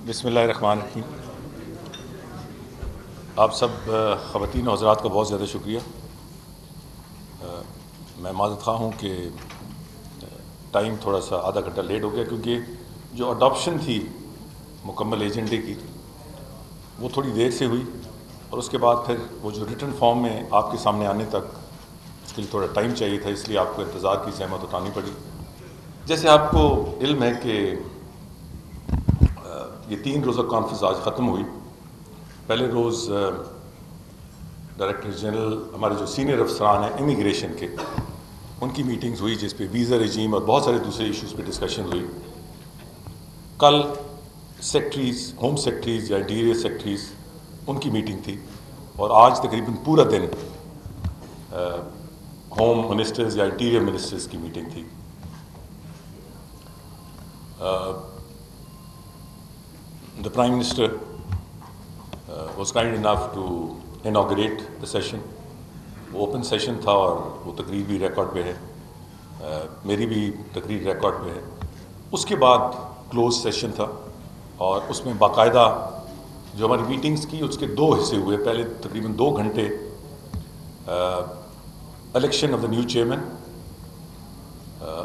بسم اللہ الرحمن الرحیم. آپ سب خواتین و حضرات کا بہت زیادہ شکریہ. میں معذرت خواہ ہوں کہ ٹائم تھوڑا سا آدھا گھنٹہ لیٹ ہو گیا، کیونکہ جو اڈاپشن تھی مکمل ایجنڈے کی وہ تھوڑی دیر سے ہوئی، اور اس کے بعد پھر وہ جو ریٹن فارم میں آپ کے سامنے آنے تک اس کے لیے تھوڑا ٹائم چاہیے تھا، اس لیے آپ کو انتظار کی زحمت اٹھانی پڑی. جیسے آپ کو علم ہے کہ یہ 3 روزہ کانفرنس آج ختم ہوئی. پہلے روز ڈائریکٹر جنرل ہمارے جو سینئر افسران ہیں امیگریشن کے، ان کی میٹنگز ہوئی جس پہ ویزا رجیم اور بہت سارے دوسرے ایشوز پہ ڈسکشن ہوئی. کل سیکٹریز، ہوم سیکٹریز یا انٹیریئر سیکٹریز، ان کی میٹنگ تھی، اور آج تقریباً پورا دن ہوم منسٹرز یا انٹیریئر منسٹرز کی میٹنگ تھی. The Prime Minister was kind enough to inaugurate the session. وہ اوپن سیشن تھا اور وہ تقریر بھی ریکارڈ پہ ہے، میری بھی تقریر ریکارڈ پہ ہے. اس کے بعد کلوز سیشن تھا، اور اس میں باقاعدہ جو ہماری میٹنگز کی اس کے 2 حصے ہوئے. پہلے تقریباً 2 گھنٹے election of the new chairman,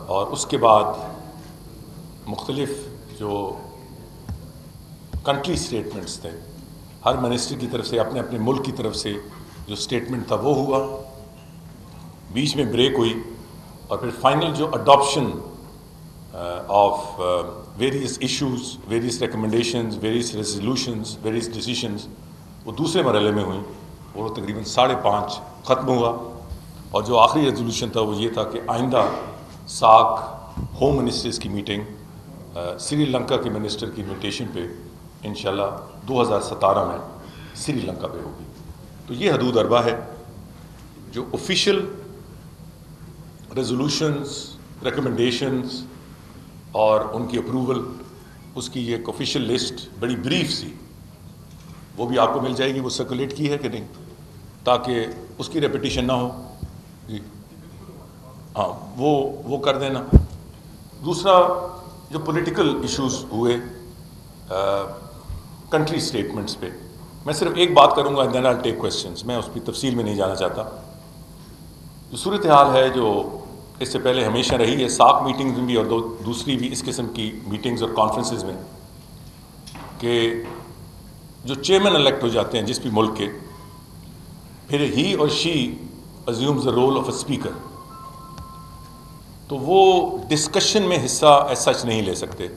اور اس کے بعد مختلف جو کنٹری سٹیٹمنٹس تھے، ہر منسٹر کی طرف سے اپنے اپنے ملک کی طرف سے جو سٹیٹمنٹ تھا وہ ہوا. بیچ میں بریک ہوئی، اور پھر فائنل جو adoption of various issues, various recommendations, various resolutions, various decisions وہ دوسرے مرحلے میں ہوئیں، وہ تقریباً 5:30 ختم ہوا. اور جو آخری ریزولوشن تھا وہ یہ تھا کہ آئندہ ساک ہوم منسٹرز کی میٹنگ سری لنکا کے منسٹر کی انویٹیشن پہ انشاءاللہ 2017 میں سری لنکا پہ ہوگی. تو یہ حدود اربع ہے. جو آفیشیل ریزولوشنز، ریکمنڈیشنز اور ان کی اپروول، اس کی ایک آفیشیل لسٹ بڑی بریف سی، وہ بھی آپ کو مل جائے گی. وہ سرکولیٹ کی ہے کہ نہیں، تاکہ اس کی ریپیٹیشن نہ ہو. جی ہاں، وہ کر دینا. دوسرا جو پولیٹیکل ایشوز ہوئے کنٹری سٹیٹمنٹس پہ، میں صرف ایک بات کروں گا، دین آئی ٹیک کویسچنز. میں اس کی تفصیل میں نہیں جانا چاہتا. جو صورتحال ہے جو اس سے پہلے ہمیشہ رہی ہے ساک میٹنگز میں بھی اور دوسری بھی اس قسم کی میٹنگز اور کانفرنسز میں، کہ جو چیئرمین الیکٹ ہو جاتے ہیں جس بھی ملک کے، پھر ہی اور شی assumes the role of a speaker، تو وہ ڈسکشن میں حصہ ایز سچ نہیں لے سکتے.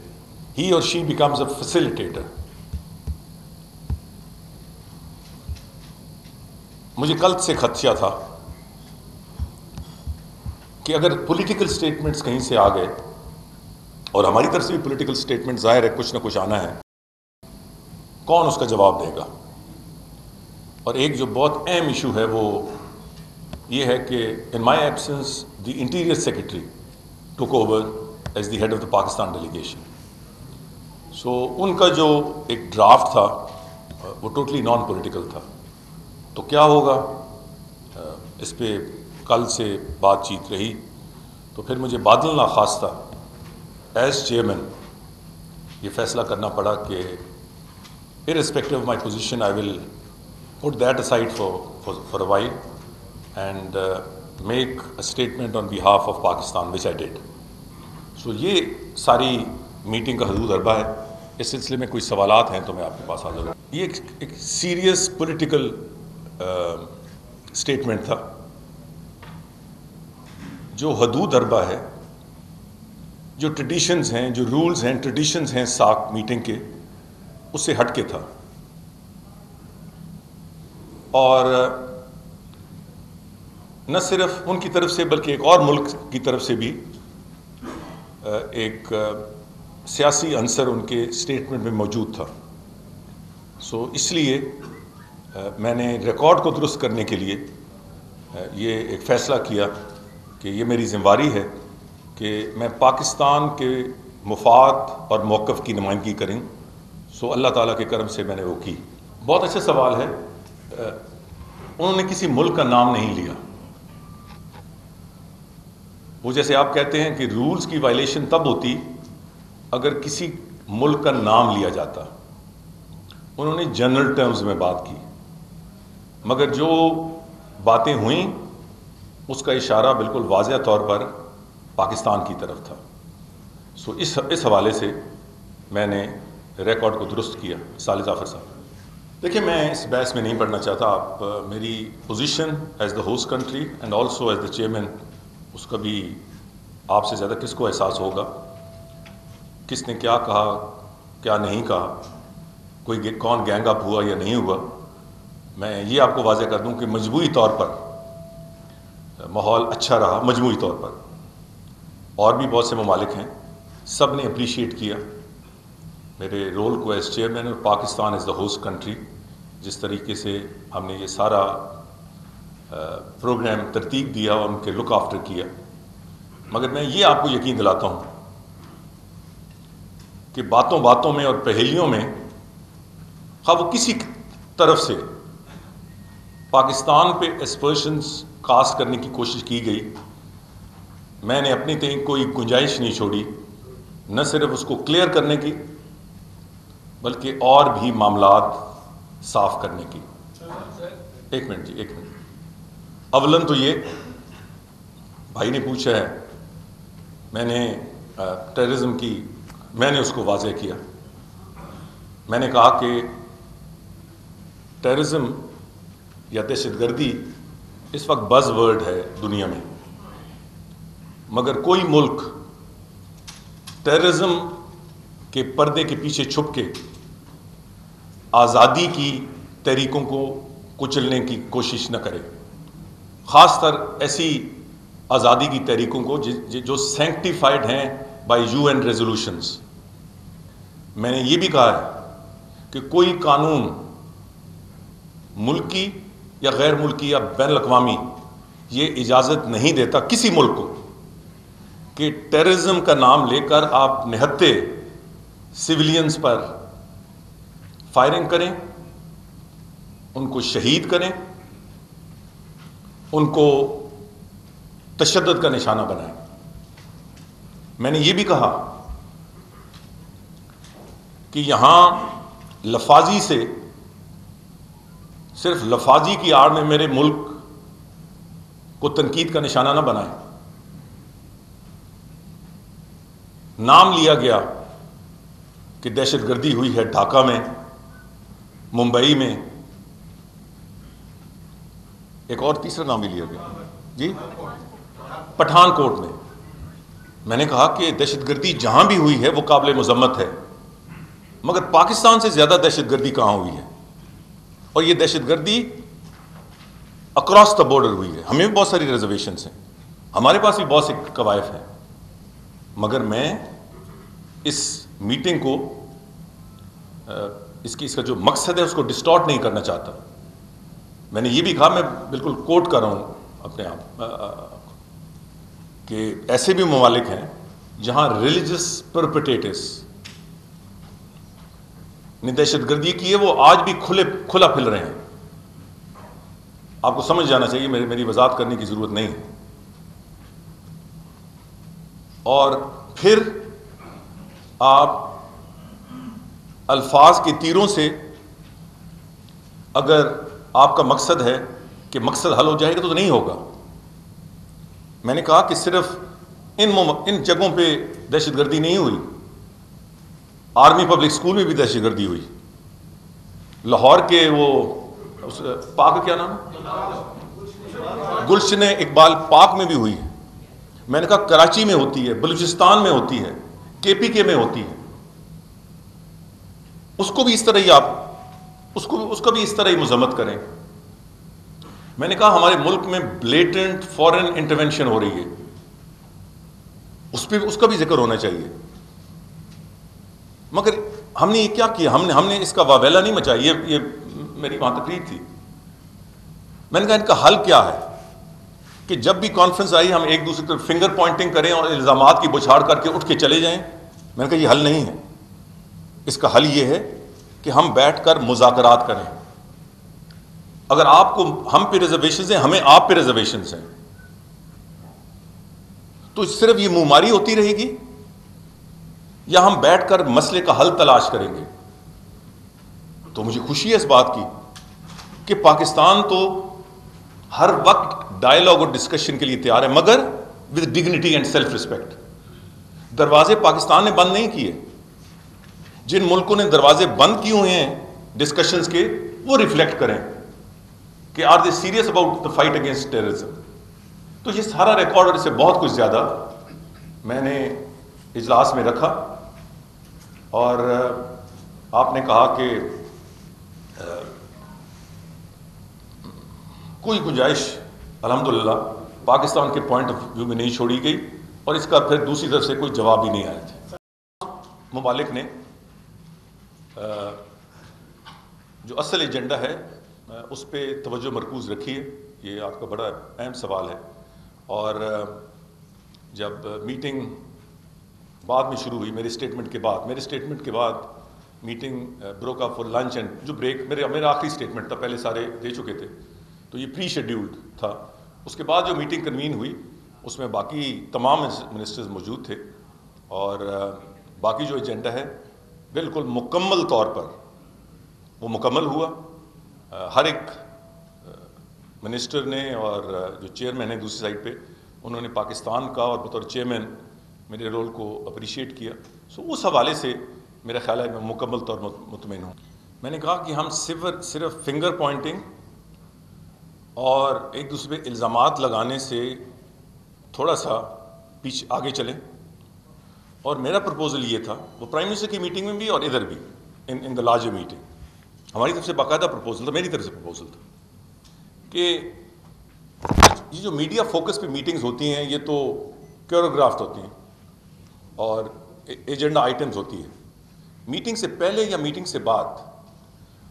ہی اور شی بیکمز اے فیسیلیٹیٹر. مجھے کل سے خدشہ تھا کہ اگر پولیٹیکل سٹیٹمنٹس کہیں سے آ گئے، اور ہماری طرف سے بھی پولیٹیکل سٹیٹمنٹ ظاہر ہے کچھ نہ کچھ آنا ہے، کون اس کا جواب دے گا؟ اور ایک جو بہت اہم ایشو ہے وہ یہ ہے کہ in my absence the interior secretary took over as the head of the Pakistan delegation. So ان کا جو ایک ڈرافٹ تھا وہ ٹوٹلی نان پولیٹیکل تھا. تو کیا ہوگا، اس پہ کل سے بات چیت رہی. تو پھر مجھے بادل ناخواستہ ایز چیئرمین یہ فیصلہ کرنا پڑا کہ irrespective of my position I will put that aside for a while and make a statement on behalf of Pakistan, which I did. So یہ ساری میٹنگ کا حدود اربع ہے. اس سلسلے میں کوئی سوالات ہیں تو میں آپ کے پاس حاضر ہوں. یہ ایک سیریس پولیٹیکل اسٹیٹمنٹ تھا. جو حدود اربع ہے، جو ٹریڈیشنز ہیں، جو رولز ہیں، ٹریڈیشنز ہیں ساک میٹنگ کے، اس سے ہٹ کے تھا. اور نہ صرف ان کی طرف سے بلکہ ایک اور ملک کی طرف سے بھی ایک سیاسی عنصر ان کے اسٹیٹمنٹ میں موجود تھا. سو اس لیے میں نے ریکارڈ کو درست کرنے کے لیے یہ ایک فیصلہ کیا کہ یہ میری ذمہ داری ہے کہ میں پاکستان کے مفاد اور موقف کی نمائندگی کروں. سو اللہ تعالیٰ کے کرم سے میں نے وہ کی. بہت اچھا سوال ہے. انہوں نے کسی ملک کا نام نہیں لیا. وہ جیسے آپ کہتے ہیں کہ رولز کی وائلیشن تب ہوتی اگر کسی ملک کا نام لیا جاتا. انہوں نے جنرل ٹرمز میں بات کی، مگر جو باتیں ہوئیں اس کا اشارہ بالکل واضح طور پر پاکستان کی طرف تھا. سو اس حوالے سے میں نے ریکارڈ کو درست کیا. سالد ظافر صاحب، دیکھیں میں اس بحث میں نہیں پڑھنا چاہتا. آپ میری position as the host country and also as the chairman, اس کا بھی آپ سے زیادہ کس کو احساس ہوگا، کس نے کیا کہا کیا نہیں کہا، کوئی کون گینگ اپ ہوا یا نہیں ہوا. میں یہ آپ کو واضح کر دوں کہ مجموعی طور پر ماحول اچھا رہا. مجموعی طور پر اور بھی بہت سے ممالک ہیں، سب نے اپریشیٹ کیا میرے رول کو ایز چیئرمین اور Pakistan as the host country. جس طریقے سے ہم نے یہ سارا پروگرام ترتیب دیا اور ان کے لک آفٹر کیا. مگر میں یہ آپ کو یقین دلاتا ہوں کہ باتوں باتوں میں اور پہیلیوں میں خواہ وہ کسی طرف سے پاکستان پہ اسپرشنز کاسٹ کرنے کی کوشش کی گئی، میں نے اپنی تئیں کوئی گنجائش نہیں چھوڑی، نہ صرف اس کو کلیئر کرنے کی بلکہ اور بھی معاملات صاف کرنے کی. ایک منٹ. اولن تو یہ بھائی نے پوچھا ہے، میں نے ٹیررزم کی میں نے اس کو واضح کیا. میں نے کہا کہ ٹیررزم یا دہشت گردی اس وقت بز ورڈ ہے دنیا میں، مگر کوئی ملک ٹیررزم کے پردے کے پیچھے چھپ کے آزادی کی تحریکوں کو کچلنے کی کوشش نہ کرے، خاص طر ایسی آزادی کی تحریکوں کو جو سینکٹیفائڈ ہیں بائی UN ریزولوشنز. میں نے یہ بھی کہا ہے کہ کوئی قانون ملکی یا غیر ملکی یا بین الاقوامی یہ اجازت نہیں دیتا کسی ملک کو کہ ٹیررزم کا نام لے کر آپ نہتے سویلینز پر فائرنگ کریں، ان کو شہید کریں، ان کو تشدد کا نشانہ بنائیں. میں نے یہ بھی کہا کہ یہاں لفاظی سے صرف لفاظی کی آڑ میں میرے ملک کو تنقید کا نشانہ نہ بنائیں. نام لیا گیا کہ دہشت گردی ہوئی ہے ڈھاکہ میں، ممبئی میں، ایک اور تیسرا نام بھی لیا گیا جی پٹھان کوٹ میں. میں نے کہا کہ دہشت گردی جہاں بھی ہوئی ہے وہ قابل مذمت ہے، مگر پاکستان سے زیادہ دہشت گردی کہاں ہوئی ہے؟ اور یہ دہشت گردی اکراس دا بارڈر ہوئی ہے. ہمیں بھی بہت ساری ریزرویشنس ہیں، ہمارے پاس بھی بہت سے قوائف ہیں، مگر میں اس میٹنگ کو اس کا جو مقصد ہے اس کو ڈسٹارٹ نہیں کرنا چاہتا. میں نے یہ بھی کہا، میں بالکل کوٹ کر رہا ہوں اپنے آپ، کہ ایسے بھی ممالک ہیں جہاں ریلیجس پرپیٹیٹرز نے دہشت گردی کی ہے، وہ آج بھی کھلا پھل رہے ہیں. آپ کو سمجھ جانا چاہیے، میری وضاحت کرنے کی ضرورت نہیں ہے. اور پھر آپ الفاظ کے تیروں سے اگر آپ کا مقصد ہے کہ مقصد حل ہو جائے گا تو نہیں ہوگا. میں نے کہا کہ صرف ان جگہوں پہ دہشت گردی نہیں ہوئی، آرمی پبلک اسکول میں بھی دہشت گردی ہوئی. لاہور کے وہ پاک کیا نام گلشن اقبال پاک میں بھی ہوئی ہے. میں نے کہا کراچی میں ہوتی ہے، بلوچستان میں ہوتی ہے، KPK میں ہوتی ہے. اس کو بھی اس طرح ہی آپ اس کو بھی اس طرح ہی مذمت کریں. میں نے کہا ہمارے ملک میں بلیٹنٹ فورن انٹرونشن ہو رہی ہے، اس کا بھی ذکر ہونا چاہیے. مگر ہم نے یہ کیا کیا؟ ہم نے اس کا واویلا نہیں مچائی. یہ میری وہاں تقریر تھی. میں نے کہا ان کا حل کیا ہے کہ جب بھی کانفرنس آئی ہم ایک دوسرے کو فنگر پوائنٹنگ کریں اور الزامات کی بچھاڑ کر کے اٹھ کے چلے جائیں. میں نے کہا یہ حل نہیں ہے. اس کا حل یہ ہے کہ ہم بیٹھ کر مذاکرات کریں. اگر آپ کو ہم پہ ریزرویشنز ہیں، ہمیں آپ پہ ریزرویشنز ہیں، تو صرف یہ منہ ماری ہوتی رہے گی یا ہم بیٹھ کر مسئلے کا حل تلاش کریں گے؟ تو مجھے خوشی ہے اس بات کی کہ پاکستان تو ہر وقت ڈائلاگ اور ڈسکشن کے لیے تیار ہے، مگر with dignity and self respect. دروازے پاکستان نے بند نہیں کیے، جن ملکوں نے دروازے بند کیے ہوئے ہیں ڈسکشنز کے، وہ ریفلیکٹ کریں کہ are they serious about the fight against terrorism. تو یہ سارا ریکارڈ اور اس سے بہت کچھ زیادہ میں نے اجلاس میں رکھا، اور آپ نے کہا کہ کوئی گنجائش الحمدللہ پاکستان کے پوائنٹ آف ویو میں نہیں چھوڑی گئی، اور اس کا پھر دوسری طرف سے کوئی جواب بھی نہیں آیا تھا۔ ممالک نے جو اصل ایجنڈا ہے اس پہ توجہ مرکوز رکھی ہے، یہ آپ کا بڑا اہم سوال ہے۔ اور جب میٹنگ بعد میں شروع ہوئی، میرے اسٹیٹمنٹ کے بعد meeting broke up for lunch and جو بریک میرا آخری اسٹیٹمنٹ تھا، پہلے سارے دے چکے تھے تو یہ پری شیڈیولڈ تھا۔ اس کے بعد جو میٹنگ کنوین ہوئی اس میں باقی تمام منسٹرز موجود تھے، اور باقی جو ایجنڈا ہے بالکل مکمل طور پر وہ مکمل ہوا۔ ہر ایک منسٹر نے اور جو چیئرمین ہیں دوسری سائڈ پہ، انہوں نے پاکستان کا اور بطور چیئرمین میرے رول کو اپریشیٹ کیا۔ سو اس حوالے سے میرا خیال ہے میں مکمل طور مطمئن ہوں۔ میں نے کہا کہ ہم صرف فنگر پوائنٹنگ اور ایک دوسرے پہ الزامات لگانے سے تھوڑا سا پیچھے آگے چلیں، اور میرا پرپوزل یہ تھا، وہ پرائم منسٹر کی میٹنگ میں بھی اور ادھر بھی ان دا لارجر میٹنگ ہماری طرف سے باقاعدہ پرپوزل تھا، میری طرف سے پرپوزل تھا کہ یہ جو میڈیا فوکس پہ میٹنگز ہوتی ہیں یہ تو کوریوگرافٹ ہوتی ہیں اور ایجنڈا آئٹمز ہوتی ہے۔ میٹنگ سے پہلے یا میٹنگ سے بعد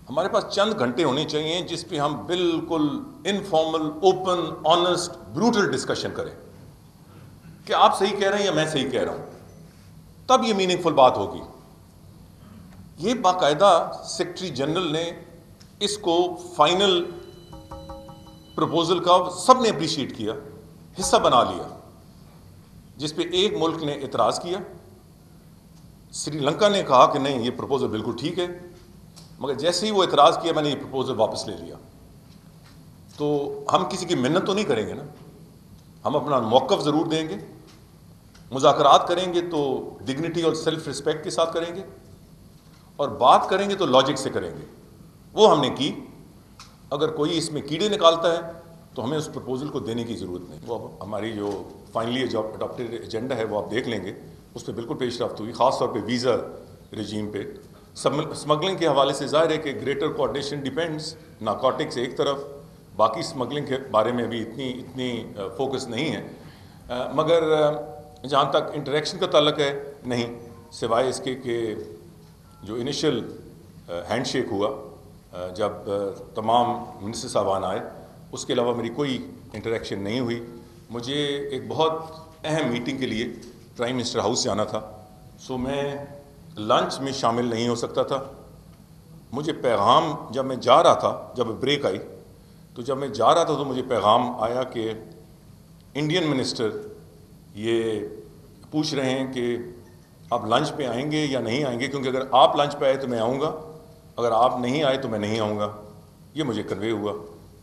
ہمارے پاس چند گھنٹے ہونے چاہیے جس پہ ہم بالکل informal, open, honest, brutal discussion کریں کہ آپ صحیح کہہ رہے ہیں یا میں صحیح کہہ رہا ہوں، تب یہ میننگ فل بات ہوگی۔ یہ باقاعدہ سیکرٹری جنرل نے اس کو فائنل پروپوزل کا سب نے اپریشیٹ کیا، حصہ بنا لیا، جس پہ ایک ملک نے اعتراض کیا۔ سری لنکا نے کہا کہ نہیں یہ پروپوزل بالکل ٹھیک ہے، مگر جیسے ہی وہ اعتراض کیا میں نے یہ پروپوزل واپس لے لیا۔ تو ہم کسی کی منت تو نہیں کریں گے نا، ہم اپنا موقف ضرور دیں گے، مذاکرات کریں گے تو ڈگنیٹی اور سیلف رسپیکٹ کے ساتھ کریں گے، اور بات کریں گے تو لاجک سے کریں گے۔ وہ ہم نے کی۔ اگر کوئی اس میں کیڑے نکالتا ہے تو ہمیں اس پروپوزل کو دینے کی ضرورت نہیں۔ وہ ہماری جو فائنلی اڈاپٹیڈ ایجنڈا ہے وہ آپ دیکھ لیں گے، اس پہ بالکل پیش رفت ہوئی، خاص طور پہ ویزا رجیم پہ۔ اسمگلنگ کے حوالے سے ظاہر ہے کہ گریٹر کوآرڈینیشن ڈیپینڈس، نارکوٹکس ایک طرف، باقی اسمگلنگ کے بارے میں ابھی اتنی فوکس نہیں ہے، مگر جہاں تک انٹریکشن کا تعلق ہے نہیں، سوائے اس کے کہ جو انیشل ہینڈ شیک ہوا جب تمام منسٹر صاحبان آئے، اس کے علاوہ میری کوئی انٹریکشن نہیں ہوئی۔ مجھے ایک بہت اہم میٹنگ کے لیے پرائم منسٹر ہاؤس جانا تھا، سو میں لنچ میں شامل نہیں ہو سکتا تھا۔ مجھے پیغام جب میں جا رہا تھا، جب بریک آئی تو جب میں جا رہا تھا تو مجھے پیغام آیا کہ انڈین منسٹر یہ پوچھ رہے ہیں کہ آپ لنچ پہ آئیں گے یا نہیں آئیں گے، کیونکہ اگر آپ لنچ پہ آئے تو میں آؤں گا، اگر آپ نہیں آئے تو میں نہیں آؤں گا۔ یہ مجھے کنوے ہوا،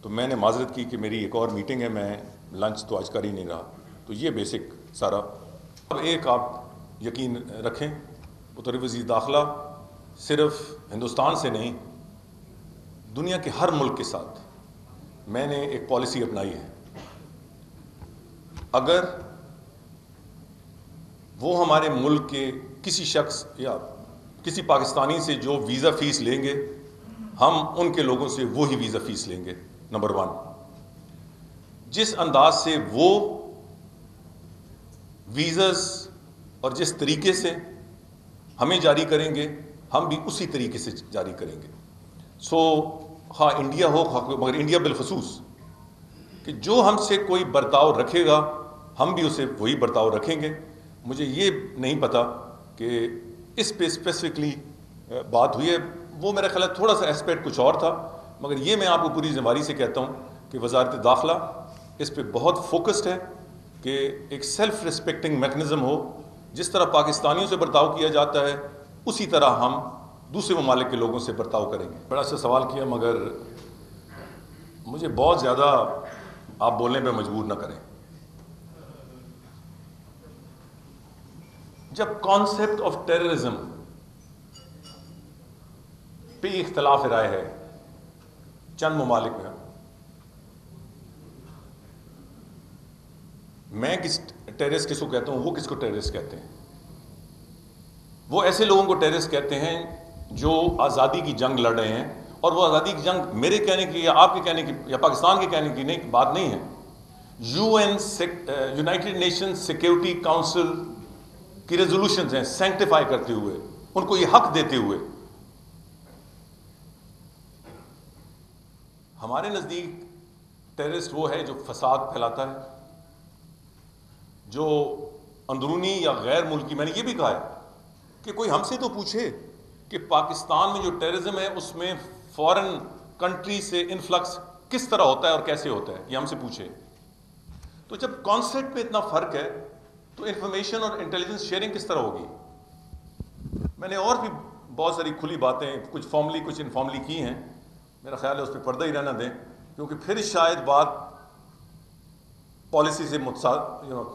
تو میں نے معذرت کی کہ میری ایک اور میٹنگ ہے، میں لنچ تو آج کر ہی نہیں رہا۔ تو یہ بیسک سارا۔ اب ایک آپ یقین رکھیں، بطور وزیر داخلہ صرف ہندوستان سے نہیں، دنیا کے ہر ملک کے ساتھ میں نے ایک پالیسی اپنائی ہے، اگر وہ ہمارے ملک کے کسی شخص یا کسی پاکستانی سے جو ویزا فیس لیں گے، ہم ان کے لوگوں سے وہی ویزا فیس لیں گے۔ نمبر 1، جس انداز سے وہ ویزاز اور جس طریقے سے ہمیں جاری کریں گے، ہم بھی اسی طریقے سے جاری کریں گے۔ سو ہاں انڈیا ہو، مگر انڈیا بالخصوص، کہ جو ہم سے کوئی برتاؤ رکھے گا ہم بھی اسے وہی برتاؤ رکھیں گے۔ مجھے یہ نہیں پتا کہ اس پہ اسپیسیفکلی بات ہوئی ہے، وہ میرا خیال ہے تھوڑا سا ایسپیکٹ کچھ اور تھا، مگر یہ میں آپ کو پوری ذمہ داری سے کہتا ہوں کہ وزارت داخلہ اس پہ بہت فوکسڈ ہے کہ ایک سیلف ریسپیکٹنگ میکنزم ہو، جس طرح پاکستانیوں سے برتاؤ کیا جاتا ہے اسی طرح ہم دوسرے ممالک کے لوگوں سے برتاؤ کریں گے. بڑا اچھا سوال کیا، مگر مجھے بہت زیادہ آپ بولنے پہ مجبور نہ کریں. جب کانسیپٹ آف ٹیررزم پہ اختلاف رائے ہے چند ممالک میں، میں ٹیررسٹ کس کو کہتا ہوں، وہ کس کو ٹیررسٹ کہتے ہیں. وہ ایسے لوگوں کو ٹیررسٹ کہتے ہیں جو آزادی کی جنگ لڑ رہے ہیں، اور وہ آزادی کی جنگ میرے کہنے کی یا آپ کے کہنے کی یا پاکستان کے کہنے کی بات نہیں ہے. یونائٹڈ نیشن سیکیورٹی کاؤنسل کی ریزولوشنز ہیں، سینکٹیفائی کرتے ہوئے، ان کو یہ حق دیتے ہوئے. ہمارے نزدیک ٹیررسٹ وہ ہے جو فساد پھیلاتا ہے، جو اندرونی یا غیر ملکی. میں نے یہ بھی کہا ہے کہ کوئی ہم سے تو پوچھے کہ پاکستان میں جو ٹیررزم ہے اس میں فورن کنٹری سے انفلکس کس طرح ہوتا ہے اور کیسے ہوتا ہے، یہ ہم سے پوچھے. تو جب کانسیپٹ میں اتنا فرق ہے تو انفارمیشن اور انٹیلیجنس شیئرنگ کس طرح ہوگی. میں نے اور بھی بہت ساری کھلی باتیں کچھ فارملی کچھ انفارملی کی ہیں، میرا خیال ہے اس پہ پردہ ہی رہنا دیں، کیونکہ پھر شاید بات پالیسی سے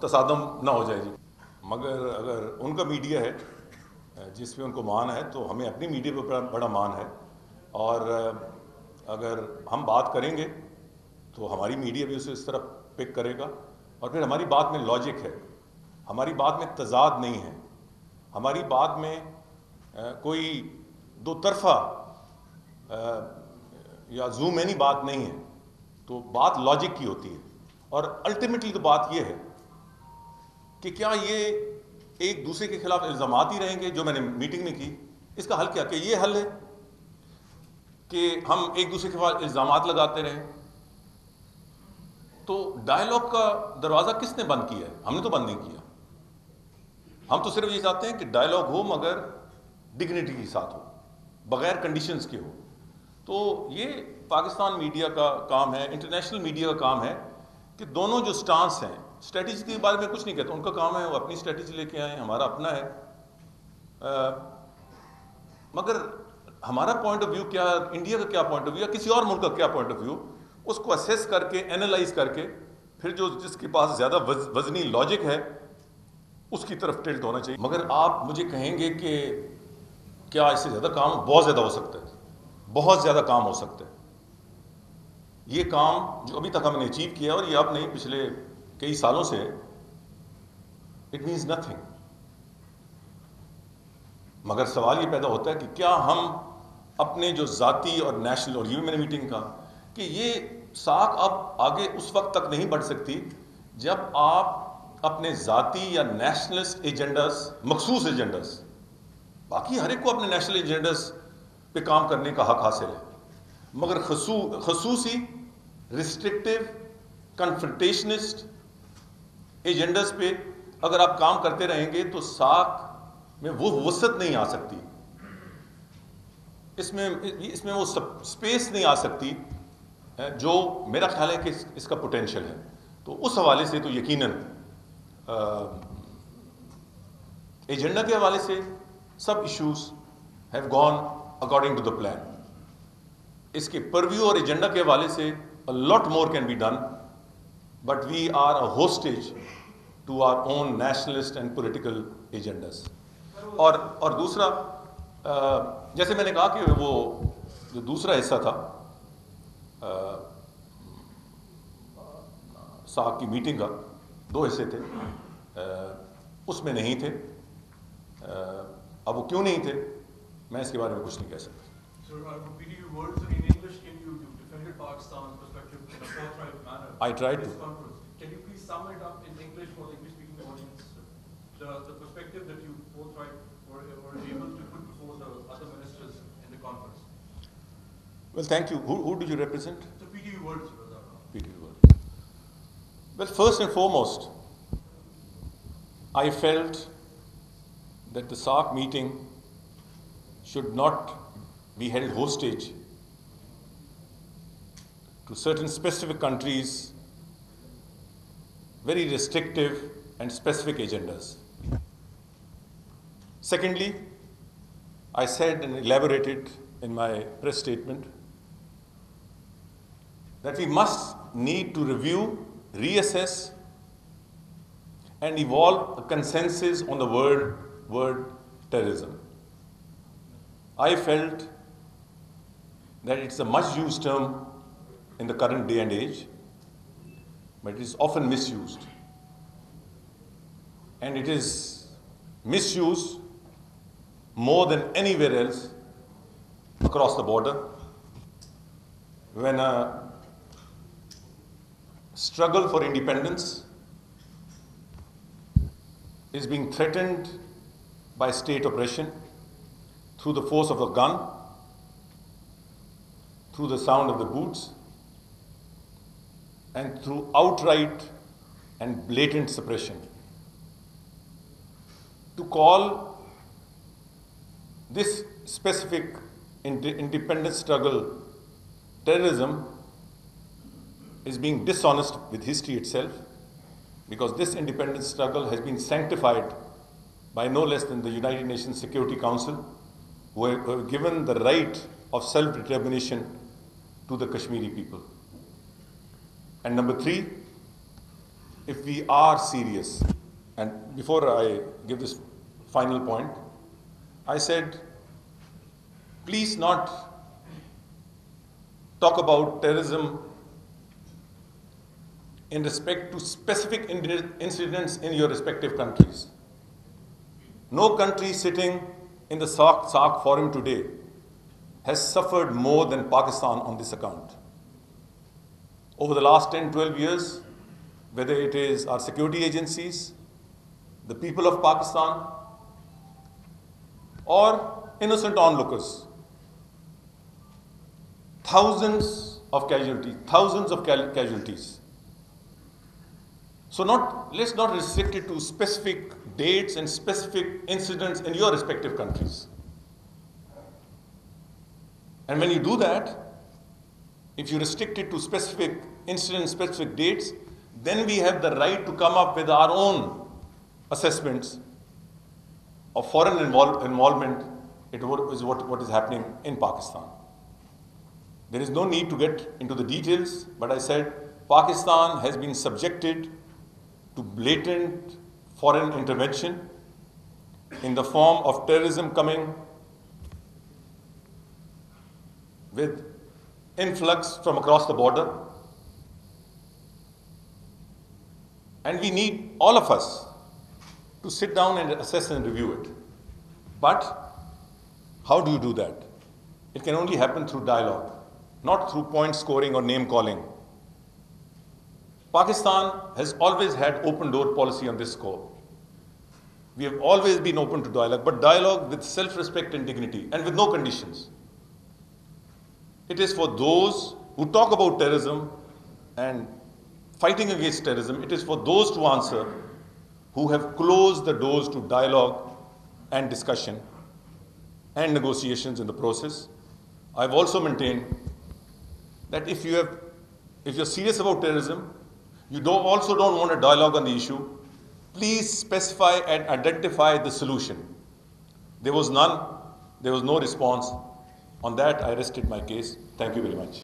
تصادم نہ ہو جائے. جی مگر اگر ان کا میڈیا ہے جس پہ ان کو مان ہے تو ہمیں اپنی میڈیا پہ بڑا مان ہے، اور اگر ہم بات کریں گے تو ہماری میڈیا بھی اسے اس طرح پک کرے گا. اور پھر ہماری بات میں لاجک ہے، ہماری بات میں تضاد نہیں ہے، ہماری بات میں کوئی دو طرفہ یا زو مینی بات نہیں ہے. تو بات لاجک کی ہوتی ہے، اور الٹیمیٹلی تو بات یہ ہے کہ کیا یہ ایک دوسرے کے خلاف الزامات ہی رہیں گے جو میں نے میٹنگ میں کی. اس کا حل کیا کہ یہ حل ہے کہ ہم ایک دوسرے کے خلاف الزامات لگاتے رہیں. تو ڈائلاگ کا دروازہ کس نے بند کیا ہے؟ ہم نے تو بند نہیں کیا. ہم تو صرف یہ چاہتے ہیں کہ ڈائلاگ ہو مگر ڈگنیٹی کے ساتھ ہو، بغیر کنڈیشنز کے ہو. تو یہ پاکستان میڈیا کا کام ہے، انٹرنیشنل میڈیا کا کام ہے کہ دونوں جو سٹانس ہیں، اسٹریٹجی کے بارے میں کچھ نہیں کہتا، ان کا کام ہے وہ اپنی اسٹریٹجی لے کے آئیں، ہمارا اپنا ہے. مگر ہمارا پوائنٹ آف ویو کیا، انڈیا کا کیا پوائنٹ آف ویو، یا کسی اور ملک کا کیا پوائنٹ آف ویو، اس کو اسیس کر کے اینالائز کر کے پھر جس کے پاس زیادہ وزنی لاجک ہے اس کی طرف ٹلٹ ہونا چاہیے. مگر آپ مجھے کہیں گے کہ کیا اس سے زیادہ کام بہت زیادہ ہو سکتا ہے، بہت زیادہ کام ہو سکتا ہے. یہ کام جو ابھی تک ہم نے اچیو کیا، اور یہ اب نہیں پچھلے کئی سالوں سے، اٹ مینز نتھنگ. مگر سوال یہ پیدا ہوتا ہے کہ کیا ہم اپنے جو ذاتی اور نیشنل، اور یہ بھی میں نے میٹنگ کا کہ یہ ساکھ اب آگے اس وقت تک نہیں بڑھ سکتی جب آپ اپنے ذاتی یا نیشنلسٹ ایجنڈاز، مخصوص ایجنڈاز، باقی ہر ایک کو اپنے نیشنل ایجنڈاز پہ کام کرنے کا حق حاصل ہے، مگر خصوصی ریسٹرکٹیو کنفرنٹیشنسٹ ایجنڈاز پہ اگر آپ کام کرتے رہیں گے تو ساکھ میں وہ وسعت نہیں آ سکتی، اس میں وہ سپیس نہیں آ سکتی جو میرا خیال ہے کہ اس کا پوٹینشیل ہے. تو اس حوالے سے تو یقیناً ایجنڈا کے حوالے سے سب issues have gone according to the plan. اس کے پرویو اور ایجنڈا کے حوالے سے a lot more can be done, but we are a hostage to our own nationalist and political agendas. اور دوسرا، جیسے میں نے کہا کہ وہ جو دوسرا حصہ تھا ساکھ کی میٹنگ کا، دو حصے تھے، اس میں نہیں تھے. اب وہ کیوں نہیں تھے میں اس کے بارے میں کچھ نہیں کہہ سکتا. I tried to. Can you please sum it up in English for the English-speaking audience? The perspective that you forthright were able to put before the other ministers in the conference. Well, thank you. Who do you represent? So PTV World, sir. PTV World. Well, first and foremost, I felt that the SAARC meeting should not be held hostage to certain specific countries' very restrictive and specific agendas. Secondly, I said and elaborated in my press statement that we must need to review, reassess, and evolve a consensus on the word terrorism. I felt that it's a much used term in the current day and age, but it is often misused. And it is misused more than anywhere else across the border. When a struggle for independence is being threatened by state oppression through the force of a gun, through the sound of the boots, and through outright and blatant suppression. To call this specific independence struggle terrorism is being dishonest with history itself, because this independence struggle has been sanctified by no less than the United Nations Security Council, who have given the right of self-determination to the Kashmiri people. And number three, if we are serious, and before I give this final point, I said, please not talk about terrorism in respect to specific incidents in your respective countries. No country sitting in the SAARC forum today has suffered more than Pakistan on this account. Over the last 10-12 years, whether it is our security agencies, the people of Pakistan, or innocent onlookers, thousands of casualties. So let's not restrict it to specific dates and specific incidents in your respective countries. And when you do that, if you restrict it to specific incidents, specific dates, then we have the right to come up with our own assessments of foreign involvement. It is what is happening in Pakistan. There is no need to get into the details, but I said Pakistan has been subjected to blatant foreign intervention in the form of terrorism coming with influx from across the border. And we need all of us to sit down and assess and review it. But how do you do that? It can only happen through dialogue, not through point scoring or name calling. Pakistan has always had open door policy on this score. We have always been open to dialogue, but dialogue with self-respect and dignity and with no conditions. It is for those who talk about terrorism and fighting against terrorism, it is for those to answer who have closed the doors to dialogue and discussion and negotiations in the process. I've also maintained that if you're serious about terrorism, you also don't want a dialogue on the issue, please specify and identify the solution. There was none. There was no response. On that, I rested my case. Thank you very much.